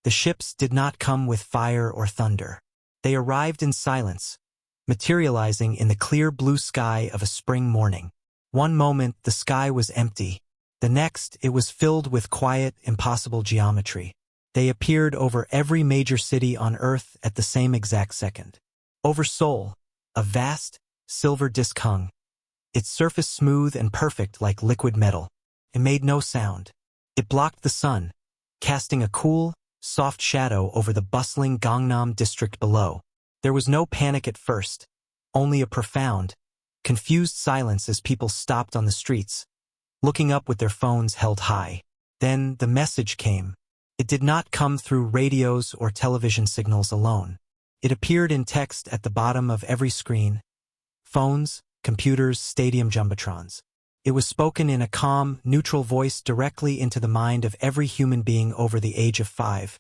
The ships did not come with fire or thunder. They arrived in silence, materializing in the clear blue sky of a spring morning. One moment the sky was empty. The next it was filled with quiet, impossible geometry. They appeared over every major city on Earth at the same exact second. Over Seoul, a vast, silver disk hung, its surface smooth and perfect like liquid metal. It made no sound. It blocked the sun, casting a cool, soft shadow over the bustling Gangnam district below. There was no panic at first, only a profound, confused silence as people stopped on the streets, looking up with their phones held high. Then the message came. It did not come through radios or television signals alone. It appeared in text at the bottom of every screen. Phones, computers, stadium jumbotrons. It was spoken in a calm, neutral voice directly into the mind of every human being over the age of 5,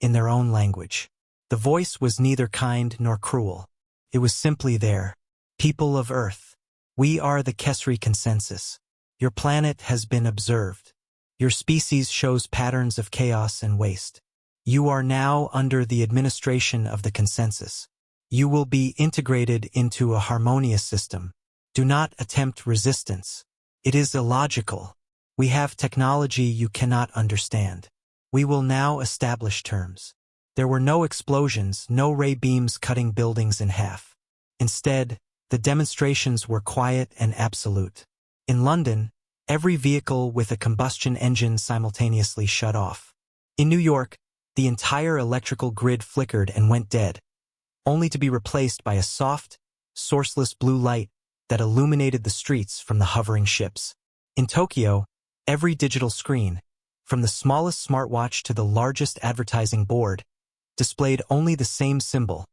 in their own language. The voice was neither kind nor cruel. It was simply there. People of Earth, we are the Kesri consensus. Your planet has been observed. Your species shows patterns of chaos and waste. You are now under the administration of the consensus. You will be integrated into a harmonious system. Do not attempt resistance. It is illogical. We have technology you cannot understand. We will now establish terms. There were no explosions, no ray beams cutting buildings in half. Instead, the demonstrations were quiet and absolute. In London, every vehicle with a combustion engine simultaneously shut off. In New York, the entire electrical grid flickered and went dead, only to be replaced by a soft, sourceless blue light that illuminated the streets from the hovering ships. In Tokyo, every digital screen, from the smallest smartwatch to the largest advertising board, displayed only the same symbol,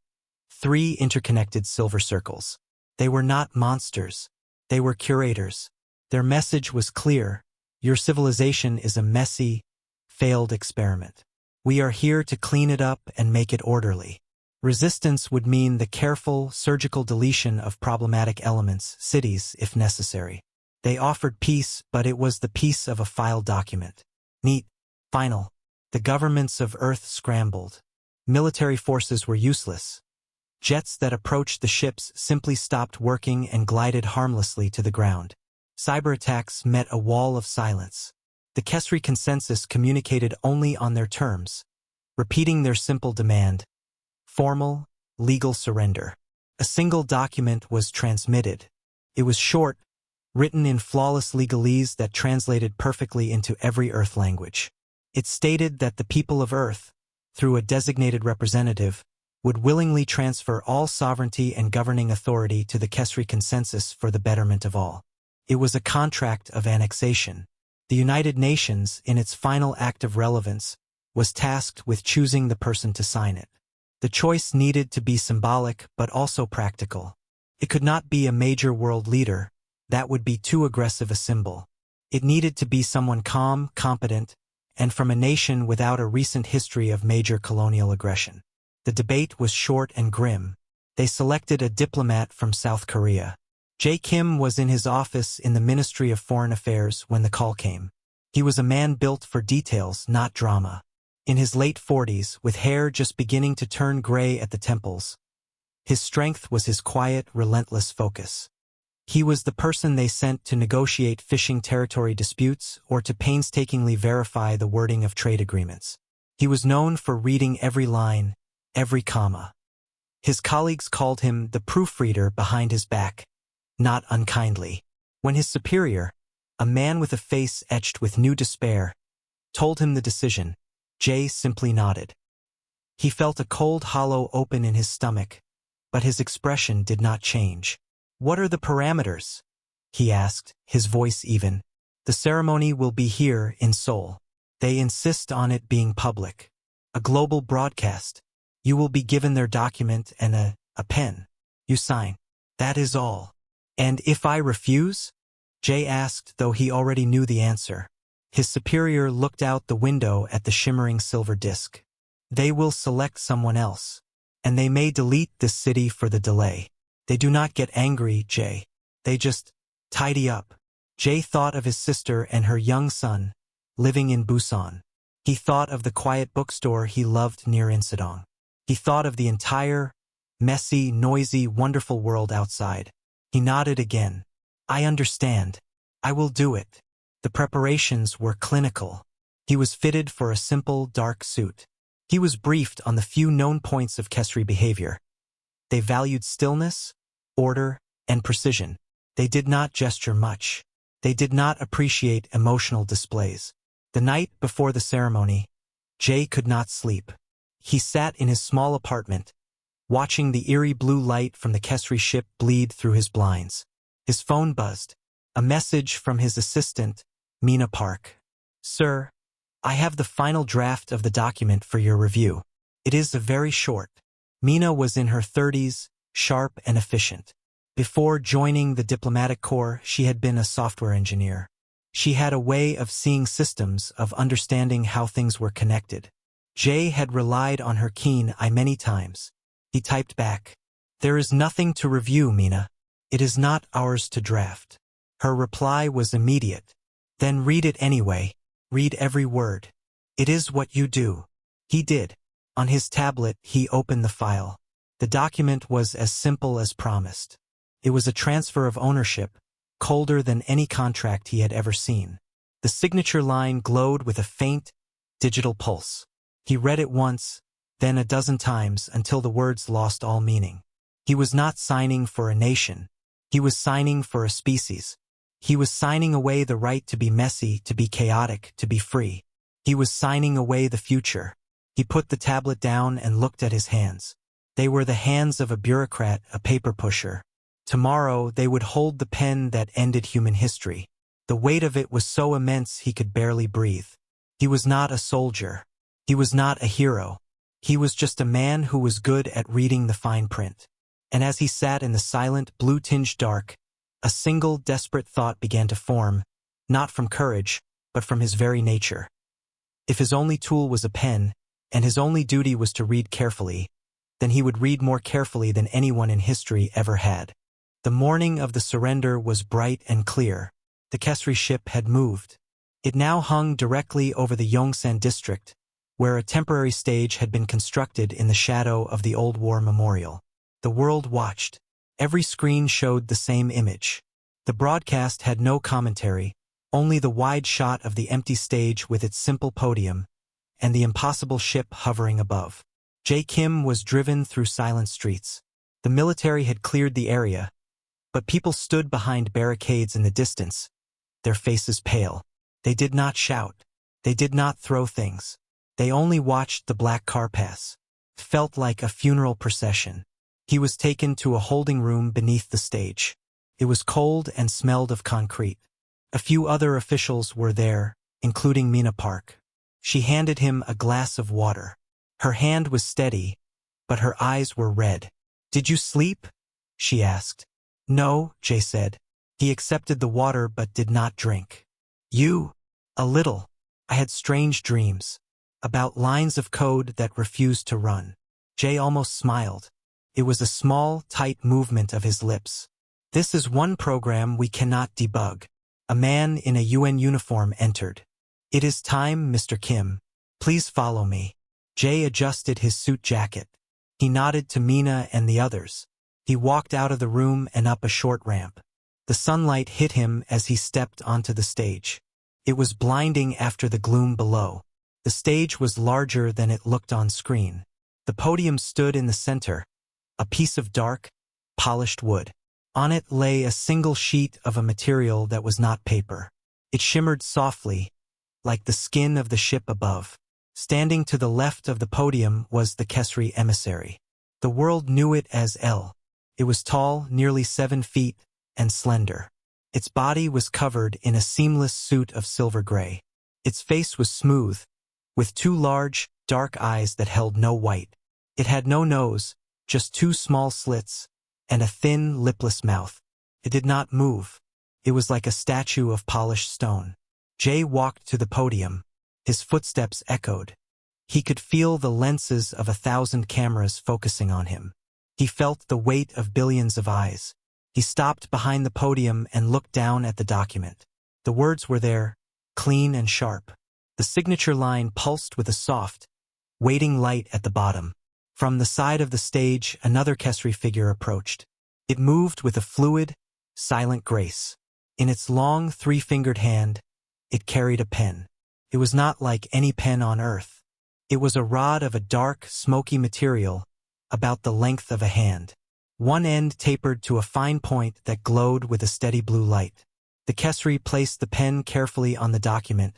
3 interconnected silver circles. They were not monsters. They were curators. Their message was clear. Your civilization is a messy, failed experiment. We are here to clean it up and make it orderly. Resistance would mean the careful, surgical deletion of problematic elements, cities, if necessary. They offered peace, but it was the peace of a file document. Neat, final. The governments of Earth scrambled. Military forces were useless. Jets that approached the ships simply stopped working and glided harmlessly to the ground. Cyber attacks met a wall of silence. The Kesri consensus communicated only on their terms, repeating their simple demand: formal, legal surrender. A single document was transmitted. It was short, written in flawless legalese that translated perfectly into every Earth language. It stated that the people of Earth, through a designated representative, would willingly transfer all sovereignty and governing authority to the Kesri consensus for the betterment of all. It was a contract of annexation. The United Nations, in its final act of relevance, was tasked with choosing the person to sign it. The choice needed to be symbolic but also practical. It could not be a major world leader. That would be too aggressive a symbol. It needed to be someone calm, competent, and from a nation without a recent history of major colonial aggression. The debate was short and grim. They selected a diplomat from South Korea. Jae Kim was in his office in the Ministry of Foreign Affairs when the call came. He was a man built for details, not drama. In his late 40s, with hair just beginning to turn gray at the temples, his strength was his quiet, relentless focus. He was the person they sent to negotiate fishing territory disputes or to painstakingly verify the wording of trade agreements. He was known for reading every line, every comma. His colleagues called him the proofreader behind his back, not unkindly. When his superior, a man with a face etched with new despair, told him the decision, Jay simply nodded. He felt a cold hollow open in his stomach, but his expression did not change. "What are the parameters?" he asked, his voice even. "The ceremony will be here in Seoul. They insist on it being public. A global broadcast. You will be given their document and a pen. You sign. That is all." "And if I refuse?" Jay asked, though he already knew the answer. His superior looked out the window at the shimmering silver disk. "They will select someone else. And they may delete this city for the delay. They do not get angry, Jay. They just tidy up." Jay thought of his sister and her young son, living in Busan. He thought of the quiet bookstore he loved near Insadong. He thought of the entire, messy, noisy, wonderful world outside. He nodded again. I understand. I will do it. The preparations were clinical. He was fitted for a simple, dark suit. He was briefed on the few known points of Kesri behavior. They valued stillness, order, and precision. They did not gesture much. They did not appreciate emotional displays. The night before the ceremony, Jay could not sleep. He sat in his small apartment, watching the eerie blue light from the Kesri ship bleed through his blinds. His phone buzzed. A message from his assistant, Mina Park. Sir, I have the final draft of the document for your review. It is very short. Mina was in her 30s, sharp and efficient. Before joining the diplomatic corps, she had been a software engineer. She had a way of seeing systems, of understanding how things were connected. Jay had relied on her keen eye many times. He typed back, "There is nothing to review, Mina. It is not ours to draft." Her reply was immediate. "Then read it anyway. Read every word. It is what you do." He did. On his tablet, he opened the file. The document was as simple as promised. It was a transfer of ownership, colder than any contract he had ever seen. The signature line glowed with a faint, digital pulse. He read it once, then a dozen times until the words lost all meaning. He was not signing for a nation. He was signing for a species. He was signing away the right to be messy, to be chaotic, to be free. He was signing away the future. He put the tablet down and looked at his hands. They were the hands of a bureaucrat, a paper pusher. Tomorrow they would hold the pen that ended human history. The weight of it was so immense he could barely breathe. He was not a soldier. He was not a hero. He was just a man who was good at reading the fine print. And as he sat in the silent, blue-tinged dark, a single desperate thought began to form, not from courage, but from his very nature. If his only tool was a pen, and his only duty was to read carefully, then he would read more carefully than anyone in history ever had. The morning of the surrender was bright and clear. The Kesri ship had moved. It now hung directly over the Yongsan district, where a temporary stage had been constructed in the shadow of the old war memorial. The world watched. Every screen showed the same image. The broadcast had no commentary, only the wide shot of the empty stage with its simple podium, and the impossible ship hovering above. Jae Kim was driven through silent streets. The military had cleared the area, but people stood behind barricades in the distance, their faces pale. They did not shout. They did not throw things. They only watched the black car pass. It felt like a funeral procession. He was taken to a holding room beneath the stage. It was cold and smelled of concrete. A few other officials were there, including Mina Park. She handed him a glass of water. Her hand was steady, but her eyes were red. "Did you sleep?" she asked. "No," Jay said. He accepted the water but did not drink. "You?" "A little. I had strange dreams. About lines of code that refused to run." Jay almost smiled. It was a small, tight movement of his lips. "This is one program we cannot debug." A man in a UN uniform entered. "It is time, Mr. Kim. Please follow me." Jay adjusted his suit jacket. He nodded to Mina and the others. He walked out of the room and up a short ramp. The sunlight hit him as he stepped onto the stage. It was blinding after the gloom below. The stage was larger than it looked on screen. The podium stood in the center, a piece of dark, polished wood. On it lay a single sheet of a material that was not paper. It shimmered softly, like the skin of the ship above. Standing to the left of the podium was the Kesri emissary. The world knew it as El. It was tall, nearly 7 feet, and slender. Its body was covered in a seamless suit of silver gray. Its face was smooth, with 2 large, dark eyes that held no white. It had no nose, just 2 small slits, and a thin, lipless mouth. It did not move. It was like a statue of polished stone. Jay walked to the podium. His footsteps echoed. He could feel the lenses of 1,000 cameras focusing on him. He felt the weight of billions of eyes. He stopped behind the podium and looked down at the document. The words were there, clean and sharp. The The signature line pulsed with a soft, waiting light at the bottom. From the side of the stage, another Kesri figure approached. It moved with a fluid, silent grace. In its long, three-fingered hand, it carried a pen. It was not like any pen on earth. It was a rod of a dark, smoky material, about the length of a hand. One end tapered to a fine point that glowed with a steady blue light. The Kesri placed the pen carefully on the document,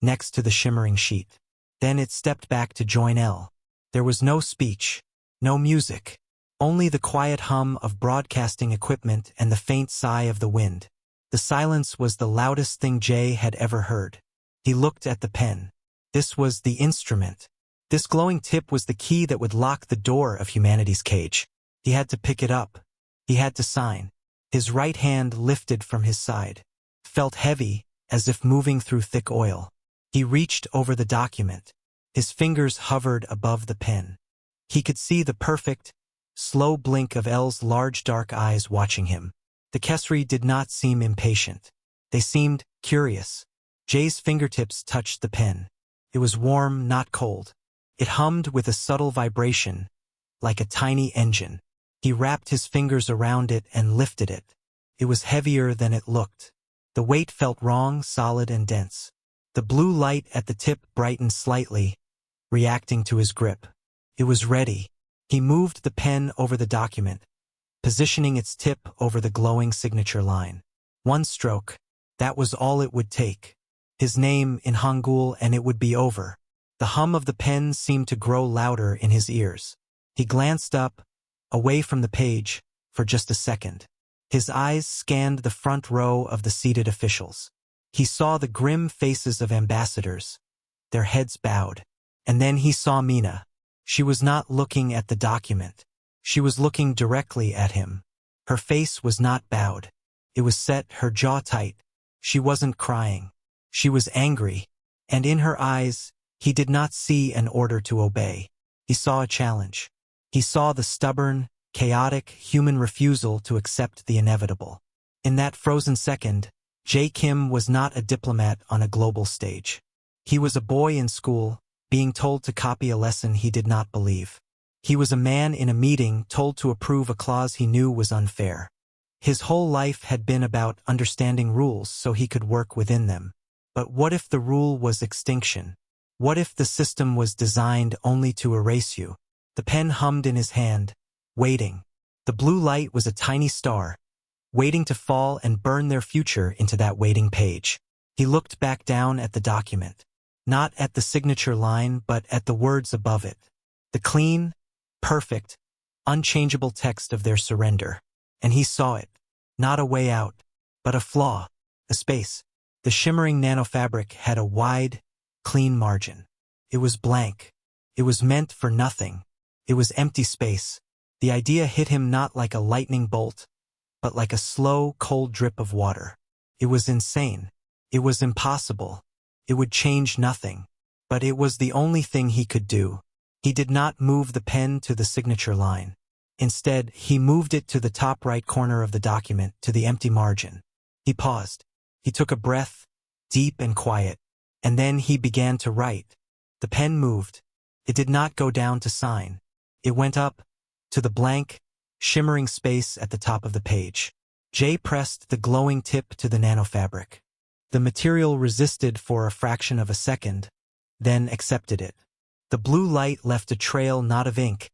next to the shimmering sheet. Then it stepped back to join L. There was no speech, no music, only the quiet hum of broadcasting equipment and the faint sigh of the wind. The silence was the loudest thing Jay had ever heard. He looked at the pen. This was the instrument. This glowing tip was the key that would lock the door of humanity's cage. He had to pick it up. He had to sign. His right hand lifted from his side. Felt heavy, as if moving through thick oil. He reached over the document. His fingers hovered above the pen. He could see the perfect, slow blink of L's large dark eyes watching him. The Kesri did not seem impatient. They seemed curious. Jay's fingertips touched the pen. It was warm, not cold. It hummed with a subtle vibration, like a tiny engine. He wrapped his fingers around it and lifted it. It was heavier than it looked. The weight felt wrong, solid and dense. The blue light at the tip brightened slightly, reacting to his grip. It was ready. He moved the pen over the document, positioning its tip over the glowing signature line. One stroke, that was all it would take. His name in Hangul and it would be over. The hum of the pen seemed to grow louder in his ears. He glanced up, away from the page, for just a second. His eyes scanned the front row of the seated officials. He saw the grim faces of ambassadors, their heads bowed. And then he saw Mina. She was not looking at the document. She was looking directly at him. Her face was not bowed. It was set, her jaw tight. She wasn't crying. She was angry. And in her eyes, he did not see an order to obey. He saw a challenge. He saw the stubborn, chaotic, human refusal to accept the inevitable. In that frozen second, Jae Kim was not a diplomat on a global stage. He was a boy in school, being told to copy a lesson he did not believe. He was a man in a meeting told to approve a clause he knew was unfair. His whole life had been about understanding rules so he could work within them. But what if the rule was extinction? What if the system was designed only to erase you? The pen hummed in his hand, waiting. The blue light was a tiny star, waiting to fall and burn their future into that waiting page. He looked back down at the document. Not at the signature line, but at the words above it. The clean, perfect, unchangeable text of their surrender. And he saw it. Not a way out, but a flaw, a space. The shimmering nanofabric had a wide, clean margin. It was blank. It was meant for nothing. It was empty space. The idea hit him not like a lightning bolt, but like a slow, cold drip of water. It was insane. It was impossible. It would change nothing. But it was the only thing he could do. He did not move the pen to the signature line. Instead, he moved it to the top right corner of the document, to the empty margin. He paused. He took a breath, deep and quiet, and then he began to write. The pen moved. It did not go down to sign. It went up, to the blank, shimmering space at the top of the page. Jay pressed the glowing tip to the nanofabric. The material resisted for a fraction of a second, then accepted it. The blue light left a trail not of ink,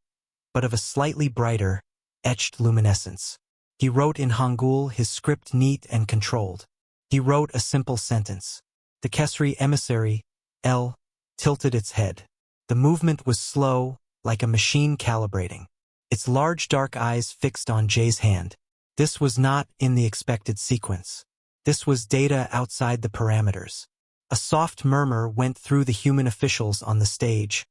but of a slightly brighter, etched luminescence. He wrote in Hangul, his script neat and controlled. He wrote a simple sentence. The Kesri emissary, L, tilted its head. The movement was slow, like a machine calibrating. Its large dark eyes fixed on Jay's hand. This was not in the expected sequence. This was data outside the parameters. A soft murmur went through the human officials on the stage,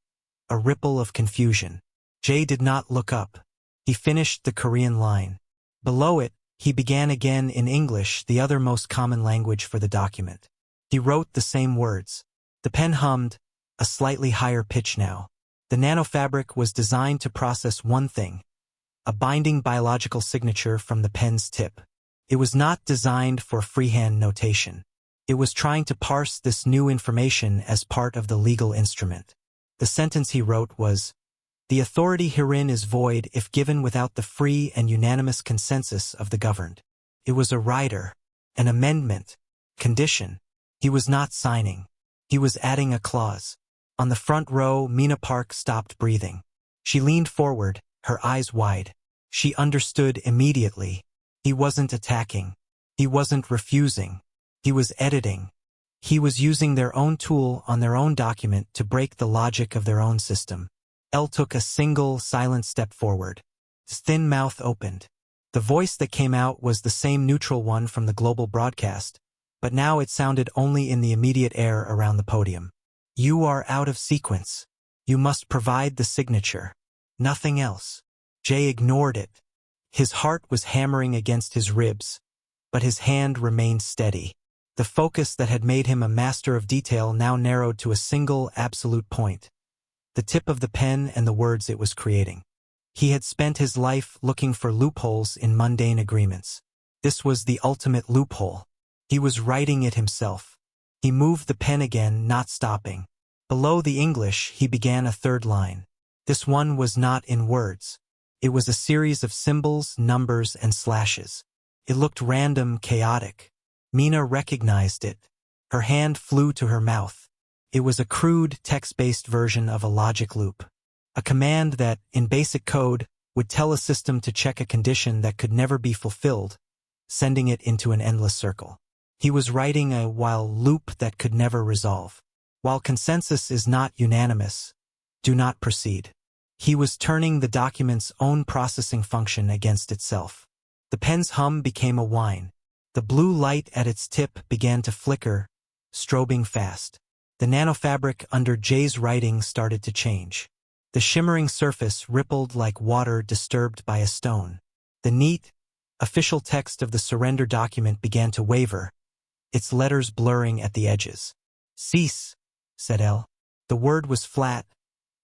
a ripple of confusion. Jay did not look up. He finished the Korean line. Below it, he began again in English, the other most common language for the document. He wrote the same words. The pen hummed, a slightly higher pitch now. The nanofabric was designed to process one thing, a binding biological signature from the pen's tip. It was not designed for freehand notation. It was trying to parse this new information as part of the legal instrument. The sentence he wrote was, "The authority herein is void if given without the free and unanimous consensus of the governed." It was a rider, an amendment, condition. He was not signing. He was adding a clause. On the front row, Mina Park stopped breathing. She leaned forward, her eyes wide. She understood immediately. He wasn't attacking. He wasn't refusing. He was editing. He was using their own tool on their own document to break the logic of their own system. Elle took a single, silent step forward. His thin mouth opened. The voice that came out was the same neutral one from the global broadcast, but now it sounded only in the immediate air around the podium. "You are out of sequence. You must provide the signature. Nothing else." Jay ignored it. His heart was hammering against his ribs, but his hand remained steady. The focus that had made him a master of detail now narrowed to a single, absolute point. The tip of the pen and the words it was creating. He had spent his life looking for loopholes in mundane agreements. This was the ultimate loophole. He was writing it himself. He moved the pen again, not stopping. Below the English, he began a third line. This one was not in words. It was a series of symbols, numbers, and slashes. It looked random, chaotic. Mina recognized it. Her hand flew to her mouth. It was a crude, text-based version of a logic loop. A command that, in basic code, would tell a system to check a condition that could never be fulfilled, sending it into an endless circle. He was writing a while loop that could never resolve. While consensus is not unanimous, do not proceed. He was turning the document's own processing function against itself. The pen's hum became a whine. The blue light at its tip began to flicker, strobing fast. The nanofabric under Jay's writing started to change. The shimmering surface rippled like water disturbed by a stone. The neat, official text of the surrender document began to waver, its letters blurring at the edges. "Cease," said Elle. The word was flat,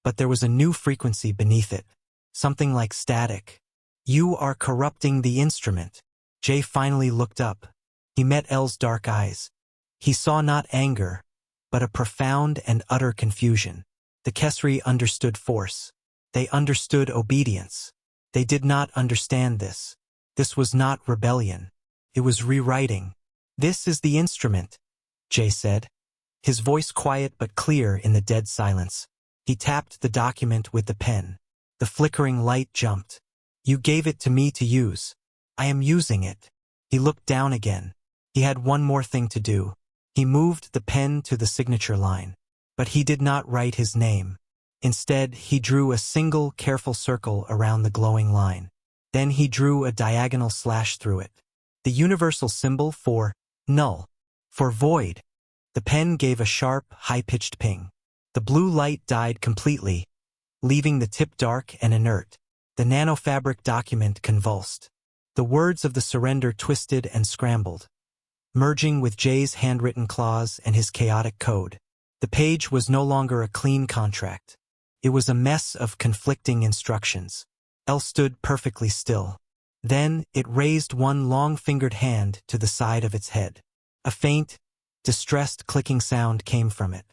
but there was a new frequency beneath it, something like static. "You are corrupting the instrument." Jay finally looked up. He met Elle's dark eyes. He saw not anger, but a profound and utter confusion. The Kesri understood force. They understood obedience. They did not understand this. This was not rebellion. It was rewriting. "This is the instrument," Jay said. His voice quiet but clear in the dead silence. He tapped the document with the pen. The flickering light jumped. "You gave it to me to use. I am using it." He looked down again. He had one more thing to do. He moved the pen to the signature line. But he did not write his name. Instead, he drew a single, careful circle around the glowing line. Then he drew a diagonal slash through it. The universal symbol for null, for void. The pen gave a sharp, high-pitched ping. The blue light died completely, leaving the tip dark and inert. The nanofabric document convulsed. The words of the surrender twisted and scrambled, merging with Jay's handwritten clause and his chaotic code. The page was no longer a clean contract. It was a mess of conflicting instructions. Elle stood perfectly still. Then it raised one long-fingered hand to the side of its head. A faint, distressed clicking sound came from it.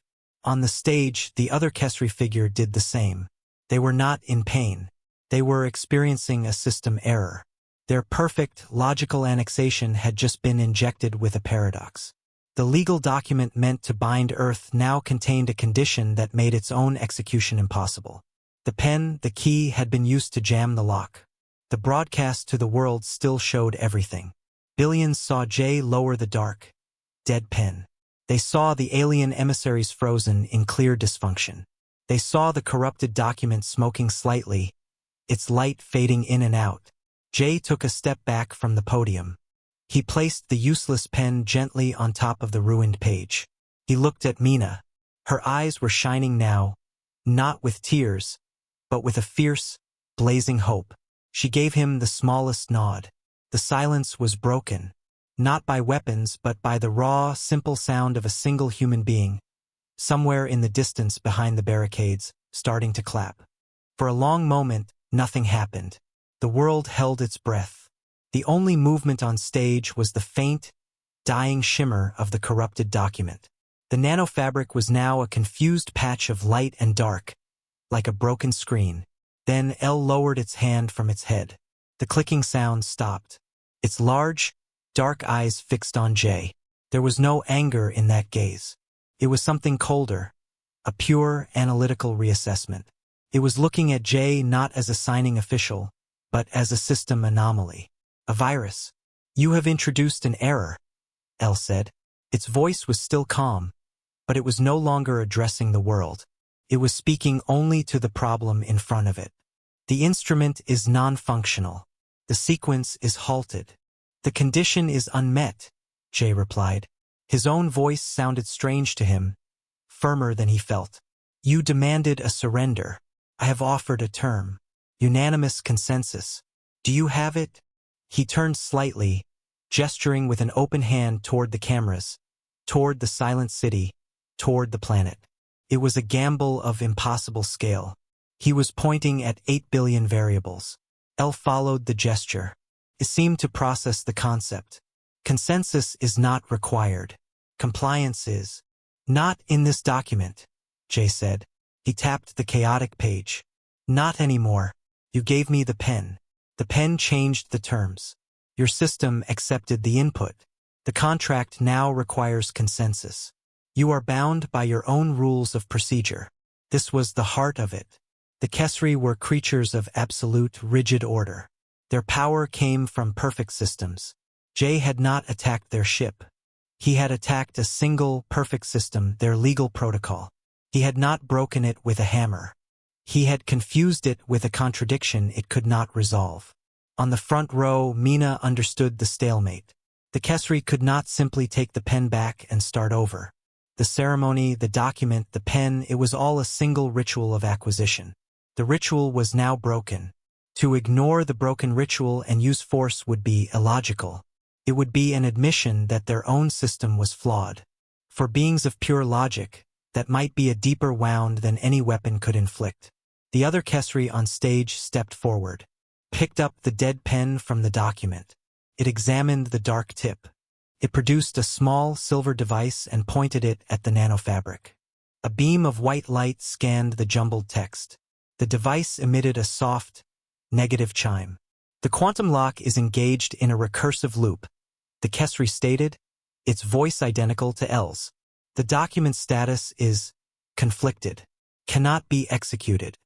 On the stage, the other Kesri figure did the same. They were not in pain. They were experiencing a system error. Their perfect, logical annexation had just been injected with a paradox. The legal document meant to bind Earth now contained a condition that made its own execution impossible. The pen, the key, had been used to jam the lock. The broadcast to the world still showed everything. Billions saw Jay lower the dark, dead pen. They saw the alien emissaries frozen in clear dysfunction. They saw the corrupted document smoking slightly, its light fading in and out. Jay took a step back from the podium. He placed the useless pen gently on top of the ruined page. He looked at Mina. Her eyes were shining now, not with tears, but with a fierce, blazing hope. She gave him the smallest nod. The silence was broken, not by weapons but by the raw, simple sound of a single human being, somewhere in the distance behind the barricades, starting to clap. For a long moment, nothing happened. The world held its breath. The only movement on stage was the faint, dying shimmer of the corrupted document. The nanofabric was now a confused patch of light and dark, like a broken screen. Then L lowered its hand from its head. The clicking sound stopped. Its large, dark eyes fixed on Jay. There was no anger in that gaze. It was something colder, a pure, analytical reassessment. It was looking at Jay not as a signing official, but as a system anomaly. A virus. You have introduced an error, L said. Its voice was still calm, but it was no longer addressing the world. It was speaking only to the problem in front of it. The instrument is non-functional. The sequence is halted. The condition is unmet, Jay replied. His own voice sounded strange to him, firmer than he felt. You demanded a surrender. I have offered a term. Unanimous consensus. Do you have it? He turned slightly, gesturing with an open hand toward the cameras, toward the silent city, toward the planet. It was a gamble of impossible scale. He was pointing at 8 billion variables. L followed the gesture. It seemed to process the concept. Consensus is not required. Compliance is. Not in this document, Jay said. He tapped the chaotic page. Not anymore. You gave me the pen. The pen changed the terms. Your system accepted the input. The contract now requires consensus. You are bound by your own rules of procedure. This was the heart of it. The Kesri were creatures of absolute, rigid order. Their power came from perfect systems. Jay had not attacked their ship. He had attacked a single, perfect system, their legal protocol. He had not broken it with a hammer. He had confused it with a contradiction it could not resolve. On the front row, Mina understood the stalemate. The Kesri could not simply take the pen back and start over. The ceremony, the document, the pen, it was all a single ritual of acquisition. The ritual was now broken. To ignore the broken ritual and use force would be illogical. It would be an admission that their own system was flawed. For beings of pure logic, that might be a deeper wound than any weapon could inflict. The other Kesri on stage stepped forward, picked up the dead pen from the document. It examined the dark tip. It produced a small silver device and pointed it at the nanofabric. A beam of white light scanned the jumbled text. The device emitted a soft, negative chime. The quantum lock is engaged in a recursive loop, the Kesri stated, its voice identical to L's. The document status is conflicted, cannot be executed.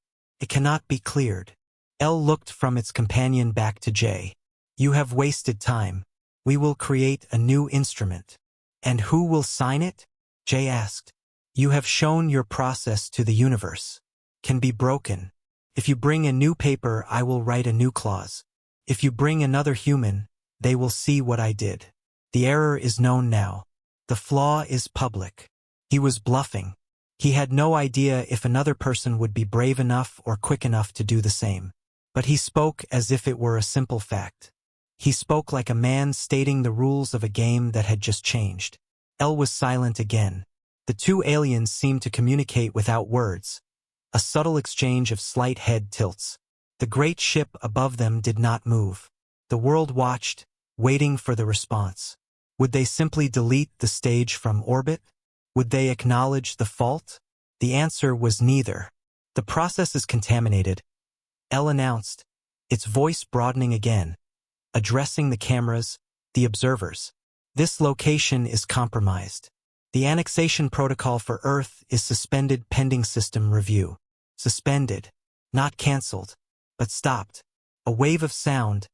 It cannot be cleared. L looked from its companion back to J. You have wasted time. We will create a new instrument. And who will sign it? J asked. You have shown your process to the universe. Can be broken. If you bring a new paper, I will write a new clause. If you bring another human, they will see what I did. The error is known now. The flaw is public. He was bluffing. He had no idea if another person would be brave enough or quick enough to do the same. But he spoke as if it were a simple fact. He spoke like a man stating the rules of a game that had just changed. L was silent again. The two aliens seemed to communicate without words. A subtle exchange of slight head tilts. The great ship above them did not move. The world watched, waiting for the response. Would they simply delete the stage from orbit? Would they acknowledge the fault? The answer was neither. The process is contaminated, L announced, its voice broadening again, addressing the cameras, the observers. This location is compromised. The annexation protocol for Earth is suspended pending system review. Suspended, not cancelled, but stopped. A wave of sound,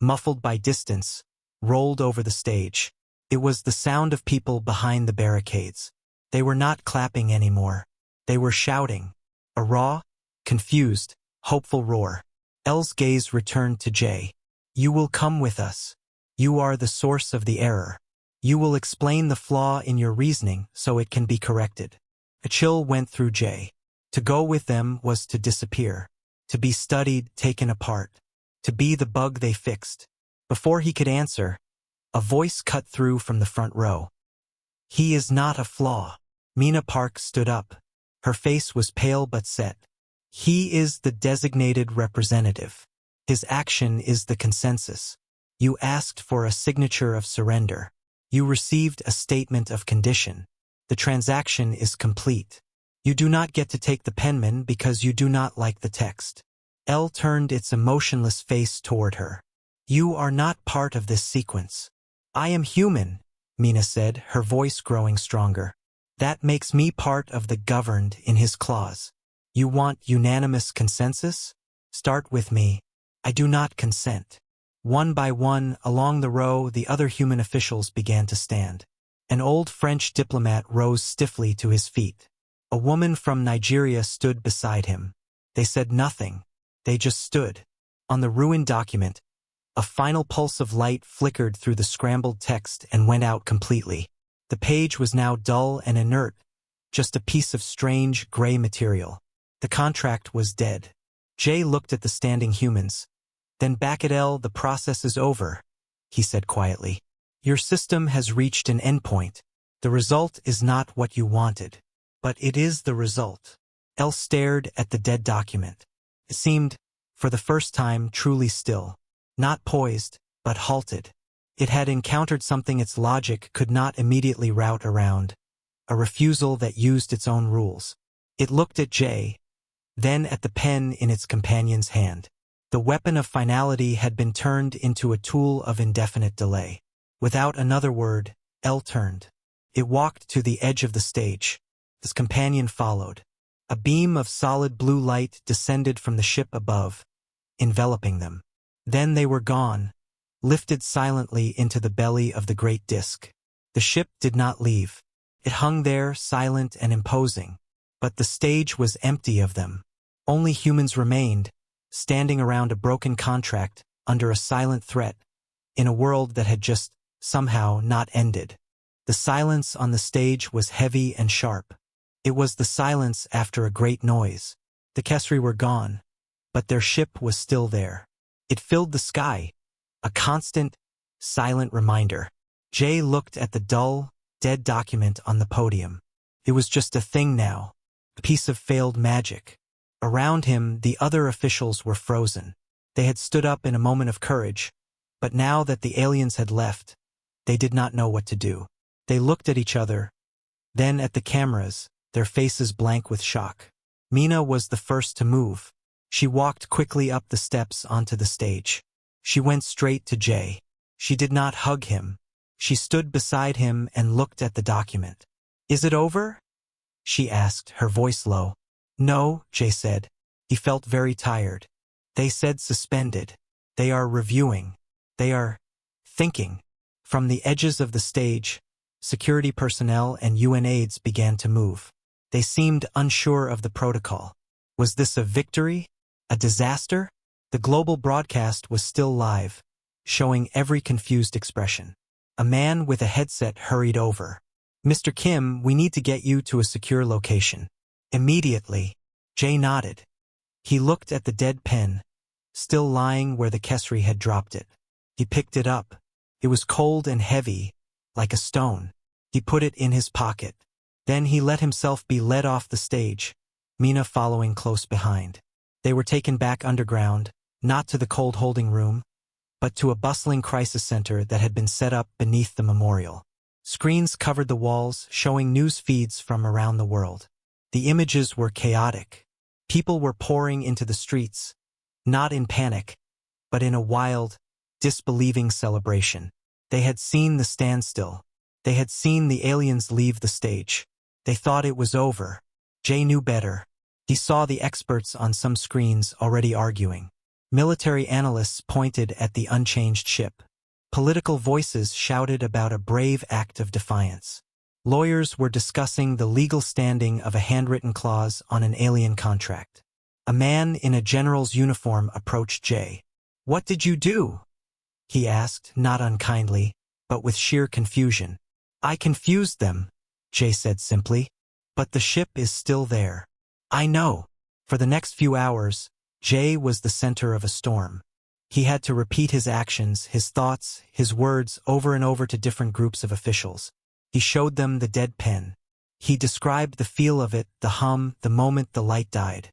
muffled by distance, rolled over the stage. It was the sound of people behind the barricades. They were not clapping anymore. They were shouting. A raw, confused, hopeful roar. L's gaze returned to J. You will come with us. You are the source of the error. You will explain the flaw in your reasoning so it can be corrected. A chill went through J. To go with them was to disappear. To be studied, taken apart. To be the bug they fixed. Before he could answer, a voice cut through from the front row. He is not a flaw. Mina Park stood up. Her face was pale but set. He is the designated representative. His action is the consensus. You asked for a signature of surrender. You received a statement of condition. The transaction is complete. You do not get to take the penman because you do not like the text. L turned its emotionless face toward her. You are not part of this sequence. I am human, Mina said, her voice growing stronger. That makes me part of the governed in his clause. You want unanimous consensus? Start with me. I do not consent. One by one, along the row, the other human officials began to stand. An old French diplomat rose stiffly to his feet. A woman from Nigeria stood beside him. They said nothing. They just stood. On the ruined document, a final pulse of light flickered through the scrambled text and went out completely. The page was now dull and inert, just a piece of strange, gray material. The contract was dead. Jay looked at the standing humans. Then back at L, the process is over, he said quietly. Your system has reached an endpoint. The result is not what you wanted, but it is the result. L stared at the dead document. It seemed, for the first time, truly still. Not poised, but halted. It had encountered something its logic could not immediately route around, a refusal that used its own rules. It looked at Jay, then at the pen in its companion's hand. The weapon of finality had been turned into a tool of indefinite delay. Without another word, L turned. It walked to the edge of the stage. His companion followed. A beam of solid blue light descended from the ship above, enveloping them. Then they were gone, lifted silently into the belly of the great disk. The ship did not leave. It hung there, silent and imposing. But the stage was empty of them. Only humans remained, standing around a broken contract, under a silent threat, in a world that had just, somehow, not ended. The silence on the stage was heavy and sharp. It was the silence after a great noise. The Kesri were gone, but their ship was still there. It filled the sky, a constant, silent reminder. Jay looked at the dull, dead document on the podium. It was just a thing now, a piece of failed magic. Around him, the other officials were frozen. They had stood up in a moment of courage, but now that the aliens had left, they did not know what to do. They looked at each other, then at the cameras, their faces blank with shock. Mina was the first to move. She walked quickly up the steps onto the stage. She went straight to Jay. She did not hug him. She stood beside him and looked at the document. Is it over? She asked, her voice low. No, Jay said. He felt very tired. They said suspended. They are reviewing. They are thinking. From the edges of the stage, security personnel and UN aides began to move. They seemed unsure of the protocol. Was this a victory? A disaster? The global broadcast was still live, showing every confused expression. A man with a headset hurried over. Mr. Kim, we need to get you to a secure location. Immediately. Jay nodded. He looked at the dead pen, still lying where the Kesri had dropped it. He picked it up. It was cold and heavy, like a stone. He put it in his pocket. Then he let himself be led off the stage, Mina following close behind. They were taken back underground, not to the cold holding room, but to a bustling crisis center that had been set up beneath the memorial. Screens covered the walls, showing news feeds from around the world. The images were chaotic. People were pouring into the streets, not in panic, but in a wild, disbelieving celebration. They had seen the standstill. They had seen the aliens leave the stage. They thought it was over. Jay knew better. He saw the experts on some screens already arguing. Military analysts pointed at the unchanged ship. Political voices shouted about a brave act of defiance. Lawyers were discussing the legal standing of a handwritten clause on an alien contract. A man in a general's uniform approached Jay. "What did you do?" he asked, not unkindly, but with sheer confusion. "I confused them," Jay said simply. "But the ship is still there." "I know." For the next few hours, Jay was the center of a storm. He had to repeat his actions, his thoughts, his words over and over to different groups of officials. He showed them the dead pen. He described the feel of it, the hum, the moment the light died.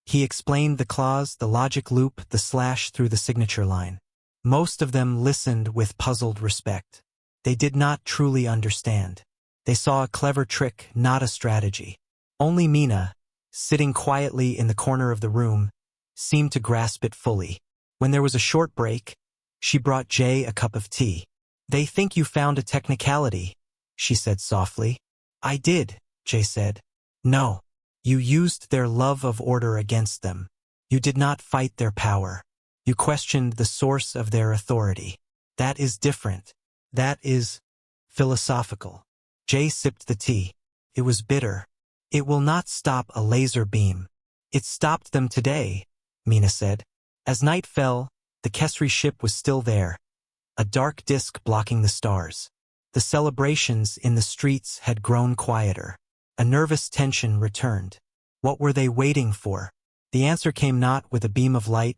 He explained the clause, the logic loop, the slash through the signature line. Most of them listened with puzzled respect. They did not truly understand. They saw a clever trick, not a strategy. Only Mina, sitting quietly in the corner of the room, seemed to grasp it fully. When there was a short break, she brought Jay a cup of tea. "They think you found a technicality," she said softly. "I did," Jay said. "No. You used their love of order against them. You did not fight their power. You questioned the source of their authority. That is different. That is philosophical." Jay sipped the tea. It was bitter. "It will not stop a laser beam." "It stopped them today," Mina said. As night fell, the Kesri ship was still there, a dark disk blocking the stars. The celebrations in the streets had grown quieter. A nervous tension returned. What were they waiting for? The answer came not with a beam of light,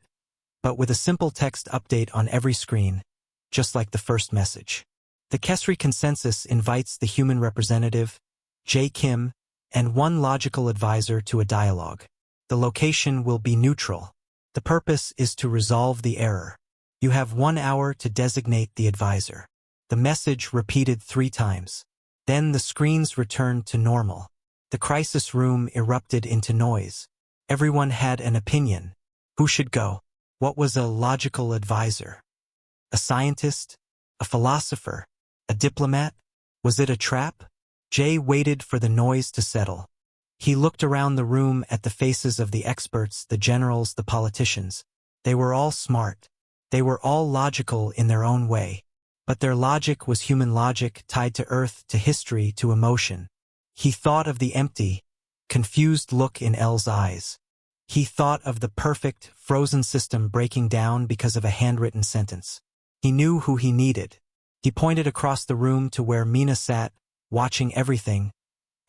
but with a simple text update on every screen, just like the first message. The Kesri consensus invites the human representative, J. Kim, and one logical advisor to a dialogue. The location will be neutral. The purpose is to resolve the error. You have 1 hour to designate the advisor. The message repeated 3 times. Then the screens returned to normal. The crisis room erupted into noise. Everyone had an opinion. Who should go? What was a logical advisor? A scientist? A philosopher? A diplomat? Was it a trap? Jay waited for the noise to settle. He looked around the room at the faces of the experts, the generals, the politicians. They were all smart. They were all logical in their own way. But their logic was human logic tied to earth, to history, to emotion. He thought of the empty, confused look in Elle's eyes. He thought of the perfect, frozen system breaking down because of a handwritten sentence. He knew who he needed. He pointed across the room to where Mina sat, watching everything,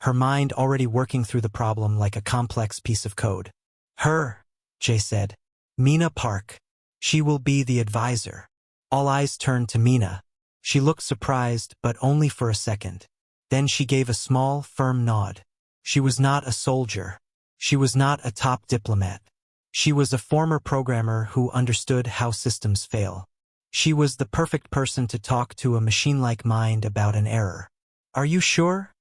her mind already working through the problem like a complex piece of code. "Her," Jay said. "Mina Park. She will be the advisor." All eyes turned to Mina. She looked surprised, but only for a second. Then she gave a small, firm nod. She was not a soldier. She was not a top diplomat. She was a former programmer who understood how systems fail. She was the perfect person to talk to a machine-like mind about an error. "Are you sure?"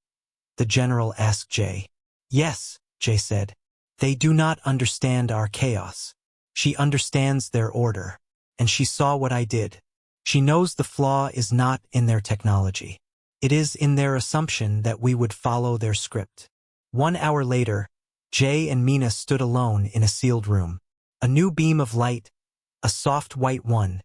the general asked Jay. "Yes," Jay said. "They do not understand our chaos. She understands their order. And she saw what I did. She knows the flaw is not in their technology. It is in their assumption that we would follow their script." 1 hour later, Jay and Mina stood alone in a sealed room. A new beam of light, a soft white one,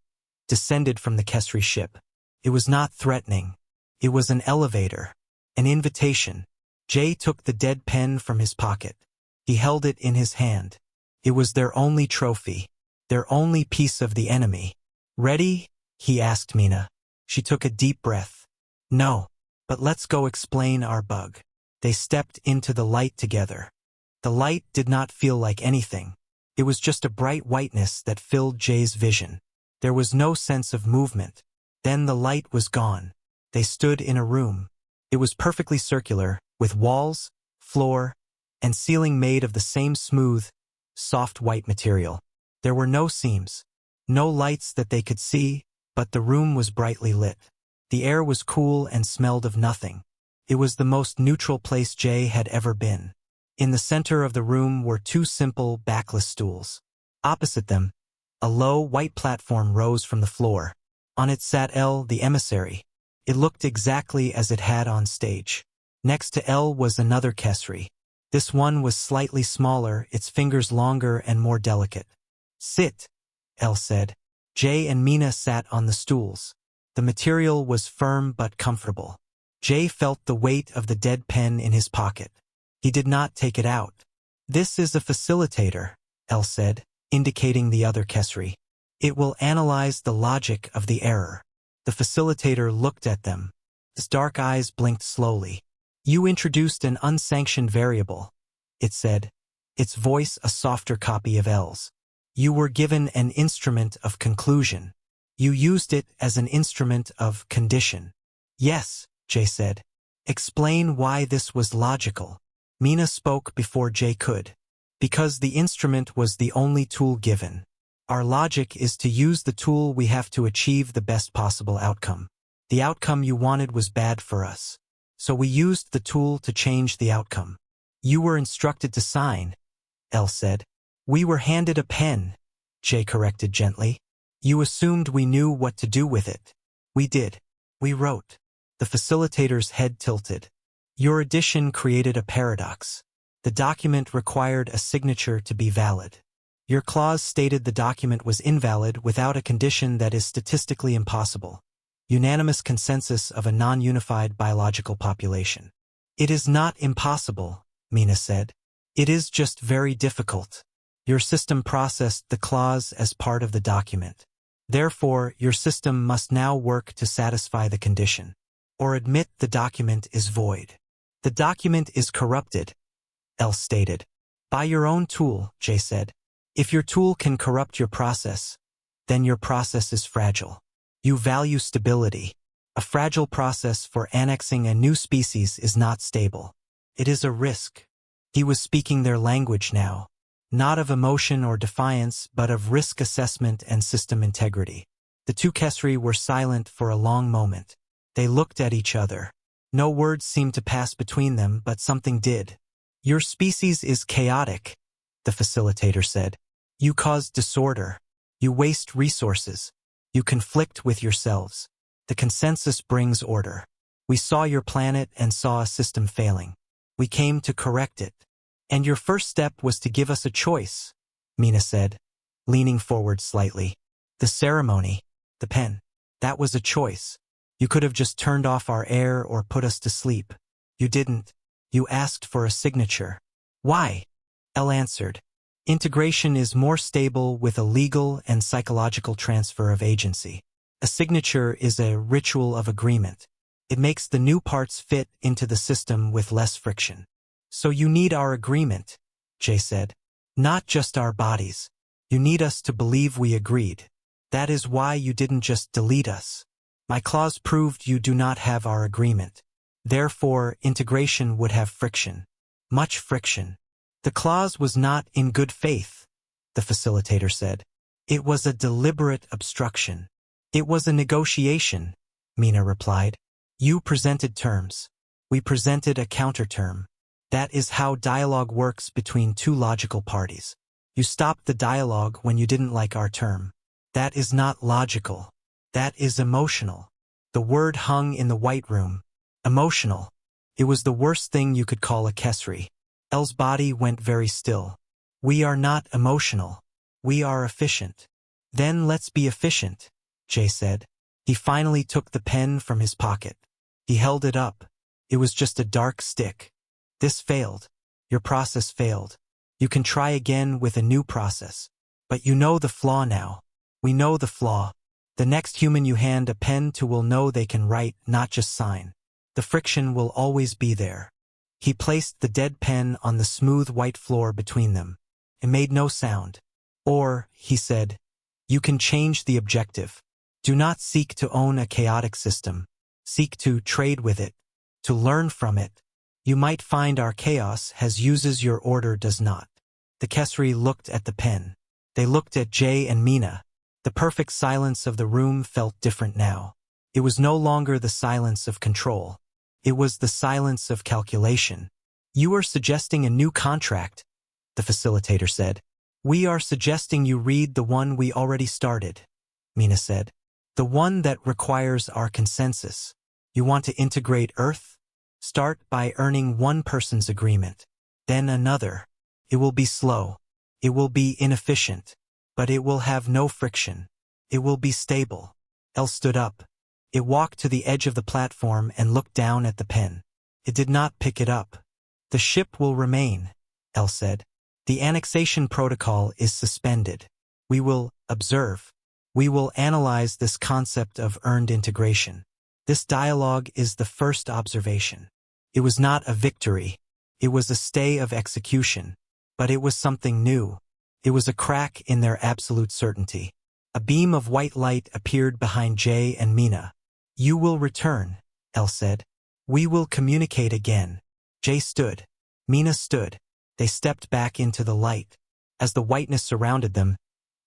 descended from the Kesri ship. It was not threatening. It was an elevator, an invitation. Jay took the dead pen from his pocket. He held it in his hand. It was their only trophy, their only piece of the enemy. "Ready?" he asked Mina. She took a deep breath. "No, but let's go explain our bug." They stepped into the light together. The light did not feel like anything. It was just a bright whiteness that filled Jay's vision. There was no sense of movement. Then the light was gone. They stood in a room. It was perfectly circular, with walls, floor, and ceiling made of the same smooth, soft white material. There were no seams, no lights that they could see, but the room was brightly lit. The air was cool and smelled of nothing. It was the most neutral place Jay had ever been. In the center of the room were 2 simple, backless stools. Opposite them, a low, white platform rose from the floor. On it sat Elle, the emissary. It looked exactly as it had on stage. Next to Elle was another Kesri. This one was slightly smaller, its fingers longer and more delicate. "Sit," Elle said. Jay and Mina sat on the stools. The material was firm but comfortable. Jay felt the weight of the dead pen in his pocket. He did not take it out. "This is a facilitator," Elle said, indicating the other Kesri. "It will analyze the logic of the error." The facilitator looked at them. His dark eyes blinked slowly. "You introduced an unsanctioned variable," it said, its voice a softer copy of Elle's. "You were given an instrument of conclusion. You used it as an instrument of condition." "Yes," Jay said. "Explain why this was logical." Mina spoke before Jay could. "Because the instrument was the only tool given. Our logic is to use the tool we have to achieve the best possible outcome." The outcome you wanted was bad for us. So we used the tool to change the outcome. You were instructed to sign, L said. We were handed a pen, J corrected gently. You assumed we knew what to do with it. We did. We wrote. The facilitator's head tilted. Your addition created a paradox. The document required a signature to be valid. Your clause stated the document was invalid without a condition that is statistically impossible. Unanimous consensus of a non-unified biological population. It is not impossible, Mina said. It is just very difficult. Your system processed the clause as part of the document. Therefore, your system must now work to satisfy the condition, or admit the document is void. The document is corrupted, L stated. By your own tool, J said. If your tool can corrupt your process, then your process is fragile. You value stability. A fragile process for annexing a new species is not stable. It is a risk. He was speaking their language now, not of emotion or defiance, but of risk assessment and system integrity. The two Kesri were silent for a long moment. They looked at each other. No words seemed to pass between them, but something did. Your species is chaotic, the facilitator said. You cause disorder. You waste resources. You conflict with yourselves. The consensus brings order. We saw your planet and saw a system failing. We came to correct it. And your first step was to give us a choice, Mina said, leaning forward slightly. The ceremony, the pen, that was a choice. You could have just turned off our air or put us to sleep. You didn't. You asked for a signature. Why? Elle answered. Integration is more stable with a legal and psychological transfer of agency. A signature is a ritual of agreement. It makes the new parts fit into the system with less friction. So you need our agreement, Jay said. Not just our bodies. You need us to believe we agreed. That is why you didn't just delete us. My clause proved you do not have our agreement. Therefore, integration would have friction. Much friction. The clause was not in good faith, the facilitator said. It was a deliberate obstruction. It was a negotiation, Mina replied. You presented terms. We presented a counterterm. That is how dialogue works between two logical parties. You stopped the dialogue when you didn't like our term. That is not logical. That is emotional. The word hung in the White Room. Emotional. It was the worst thing you could call a Kesri. Elle's body went very still. We are not emotional. We are efficient. Then let's be efficient, Jay said. He finally took the pen from his pocket. He held it up. It was just a dark stick. This failed. Your process failed. You can try again with a new process. But you know the flaw now. We know the flaw. The next human you hand a pen to will know they can write, not just sign. The friction will always be there. He placed the dead pen on the smooth white floor between them. It made no sound. Or, he said, you can change the objective. Do not seek to own a chaotic system. Seek to trade with it, to learn from it. You might find our chaos has uses your order does not. The Kesri looked at the pen. They looked at Jay and Mina. The perfect silence of the room felt different now. It was no longer the silence of control. It was the silence of calculation. You are suggesting a new contract, the facilitator said. We are suggesting you read the one we already started, Mina said. The one that requires our consensus. You want to integrate Earth? Start by earning one person's agreement. Then another. It will be slow. It will be inefficient. But it will have no friction. It will be stable. Elle stood up. It walked to the edge of the platform and looked down at the pen. It did not pick it up. The ship will remain, Elle said. The annexation protocol is suspended. We will observe. We will analyze this concept of earned integration. This dialogue is the first observation. It was not a victory. It was a stay of execution. But it was something new. It was a crack in their absolute certainty. A beam of white light appeared behind Jay and Mina. You will return, Elle said. We will communicate again. Jay stood. Mina stood. They stepped back into the light. As the whiteness surrounded them,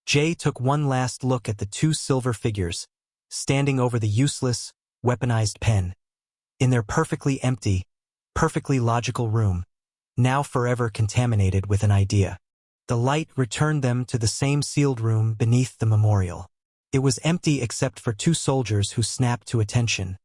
Jay took one last look at the two silver figures, standing over the useless, weaponized pen. In their perfectly empty, perfectly logical room, now forever contaminated with an idea. The light returned them to the same sealed room beneath the memorial. It was empty except for two soldiers who snapped to attention,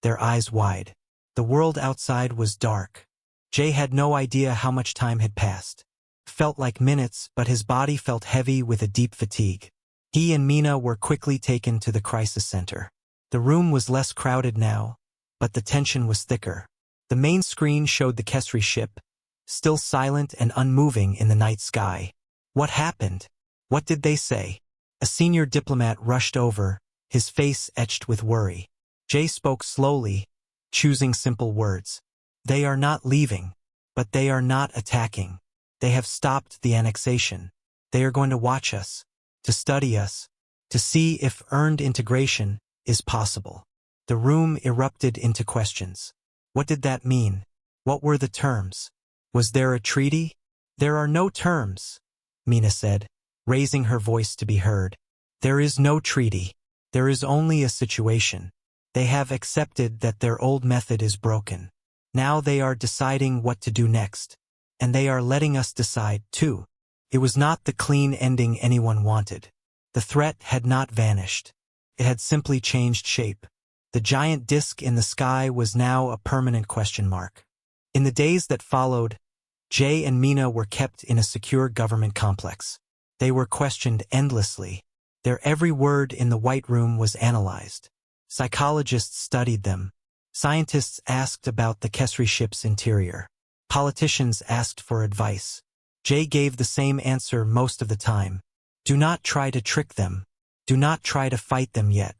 their eyes wide. The world outside was dark. Jay had no idea how much time had passed. Felt like minutes, but his body felt heavy with a deep fatigue. He and Mina were quickly taken to the crisis center. The room was less crowded now, but the tension was thicker. The main screen showed the Kesri ship, still silent and unmoving in the night sky. What happened? What did they say? A senior diplomat rushed over, his face etched with worry. Jay spoke slowly, choosing simple words. They are not leaving, but they are not attacking. They have stopped the annexation. They are going to watch us, to study us, to see if earned integration is possible. The room erupted into questions. What did that mean? What were the terms? Was there a treaty? There are no terms, Mina said, raising her voice to be heard. There is no treaty. There is only a situation. They have accepted that their old method is broken. Now they are deciding what to do next. And they are letting us decide, too. It was not the clean ending anyone wanted. The threat had not vanished. It had simply changed shape. The giant disk in the sky was now a permanent question mark. In the days that followed, Jay and Mina were kept in a secure government complex. They were questioned endlessly. Their every word in the White Room was analyzed. Psychologists studied them. Scientists asked about the Kesri ship's interior. Politicians asked for advice. Jay gave the same answer most of the time. Do not try to trick them. Do not try to fight them yet.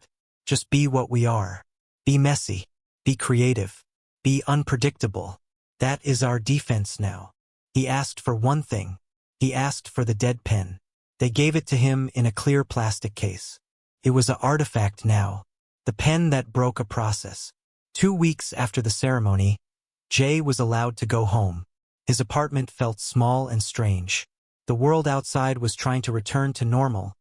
Just be what we are. Be messy. Be creative. Be unpredictable. That is our defense now. He asked for one thing. He asked for the dead pen. They gave it to him in a clear plastic case. It was an artifact now. The pen that broke a process. 2 weeks after the ceremony, Jay was allowed to go home. His apartment felt small and strange. The world outside was trying to return to normal,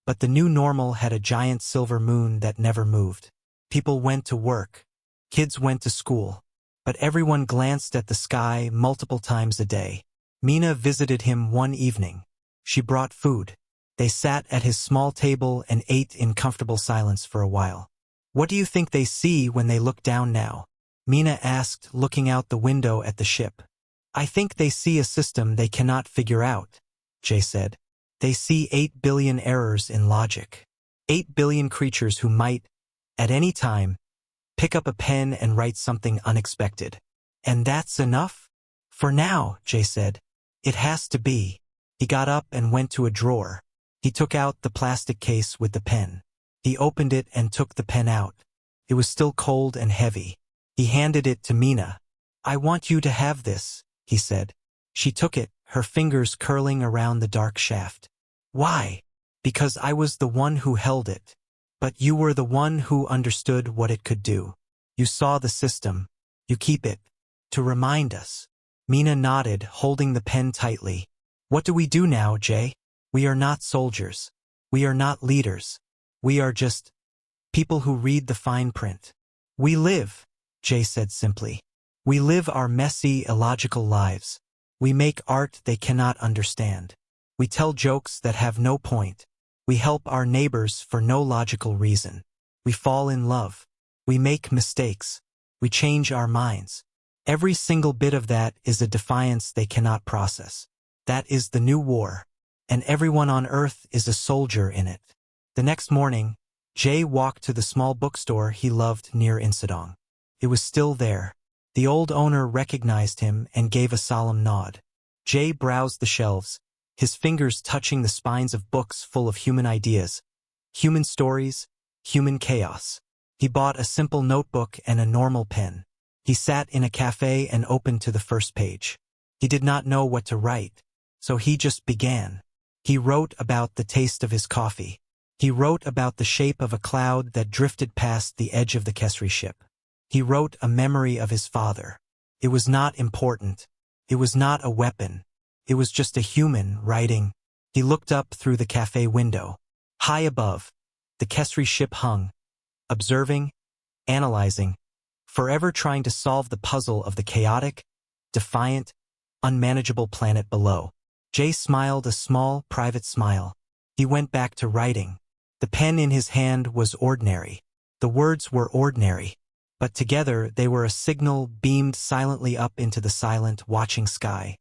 but the new normal had a giant silver moon that never moved. People went to work. Kids went to school. But everyone glanced at the sky multiple times a day. Mina visited him one evening. She brought food. They sat at his small table and ate in comfortable silence for a while. What do you think they see when they look down now? Mina asked, looking out the window at the ship. I think they see a system they cannot figure out, Jay said. They see 8 billion errors in logic. 8 billion creatures who might, at any time, pick up a pen and write something unexpected. And that's enough? For now, Jay said. It has to be. He got up and went to a drawer. He took out the plastic case with the pen. He opened it and took the pen out. It was still cold and heavy. He handed it to Mina. I want you to have this, he said. She took it, her fingers curling around the dark shaft. Why? Because I was the one who held it. But you were the one who understood what it could do. You saw the system. You keep it. To remind us. Mina nodded, holding the pen tightly. What do we do now, Jay? We are not soldiers. We are not leaders. We are just people who read the fine print. We live, Jay said simply. We live our messy, illogical lives. We make art they cannot understand. We tell jokes that have no point. We help our neighbors for no logical reason. We fall in love. We make mistakes. We change our minds. Every single bit of that is a defiance they cannot process. That is the new war. And everyone on Earth is a soldier in it. The next morning, Jay walked to the small bookstore he loved near Insadong. It was still there. The old owner recognized him and gave a solemn nod. Jay browsed the shelves, his fingers touching the spines of books full of human ideas, human stories, human chaos. He bought a simple notebook and a normal pen. He sat in a cafe and opened to the first page. He did not know what to write, so he just began. He wrote about the taste of his coffee. He wrote about the shape of a cloud that drifted past the edge of the Kesri ship. He wrote a memory of his father. It was not important. It was not a weapon. It was just a human writing. He looked up through the cafe window. High above, the Kesri ship hung, observing, analyzing, forever trying to solve the puzzle of the chaotic, defiant, unmanageable planet below. Jay smiled a small, private smile. He went back to writing. The pen in his hand was ordinary. The words were ordinary, but together they were a signal beamed silently up into the silent, watching sky.